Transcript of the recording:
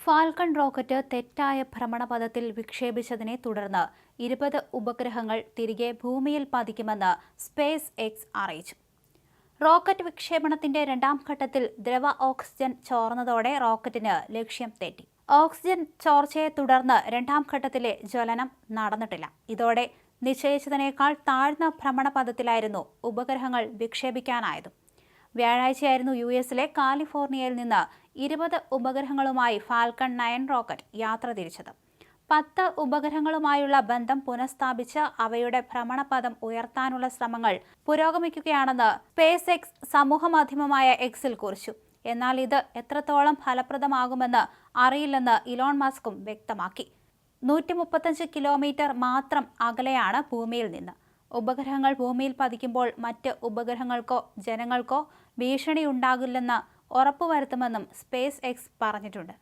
Falcon rocket തെറ്റായ ഭ്രമണപഥത്തിൽ വിക്ഷേപിച്ചതിനെ തുടർന്ന് 20 ഉപഗ്രഹങ്ങൾ തിരികെ ഭൂമിയിൽ പതിക്കുമെന്ന് സ്പേസ് എക്സ് അറിയിച്ചു. റോക്കറ്റ് വിക്ഷേപണത്തിന്റെ രണ്ടാം ഘട്ടത്തിൽ ദ്രവ ഓക്സിജൻ ചോർന്നതോടെ റോക്കറ്റിന് ലക്ഷ്യം തെറ്റി. ഓക്സിജൻ ചോർച്ചയെ തുടർന്ന് രണ്ടാം ഘട്ടത്തിലെ ജ്വലനം നടന്നിട്ടില്ല. ഇതോടെ നിശ്ചയിച്ചതിനേക്കാൾ താഴ്ന്ന ഭ്രമണപഥത്തിലായിരുന്നു ഉപഗ്രഹങ്ങൾ വിക്ഷേപിക്കാനായതും. വ്യാഴാഴ്ചയായിരുന്നു യുഎസിലെ കാലിഫോർണിയയിൽ നിന്ന് 20 ഉപഗ്രഹങ്ങളുമായി ഫാൽക്കൺ 9 റോക്കറ്റ് യാത്ര തിരിച്ചത്. 10 ഉപഗ്രഹങ്ങളുമായുള്ള ബന്ധം പുനഃസ്ഥാപിച്ച് അവയുടെ ഭ്രമണപഥം ഉയർത്താനുള്ള ശ്രമങ്ങൾ പുരോഗമിക്കുകയാണെന്ന് സ്പേസ് എക്സ് സമൂഹമാധ്യമമായ എക്സിൽ കുറിച്ചു. എന്നാൽ ഇത് എത്രത്തോളം ഫലപ്രദമാകുമെന്ന് അറിയില്ലെന്ന് ഇലോൺ മസ്കും വ്യക്തമാക്കി. 135 കിലോമീറ്റർ മാത്രം അകലെയാണ് ഭൂമിയിൽ നിന്ന്. ഉപഗ്രഹങ്ങൾ ഭൂമിയിൽ പതിക്കുമ്പോൾ മറ്റ് ഉപഗ്രഹങ്ങൾക്കോ ജനങ്ങൾക്കോ ഭീഷണിയുണ്ടാകില്ലെന്ന് ഉറപ്പുവരുത്തുമെന്നും സ്പേസ് എക്സ് പറഞ്ഞിട്ടുണ്ട്.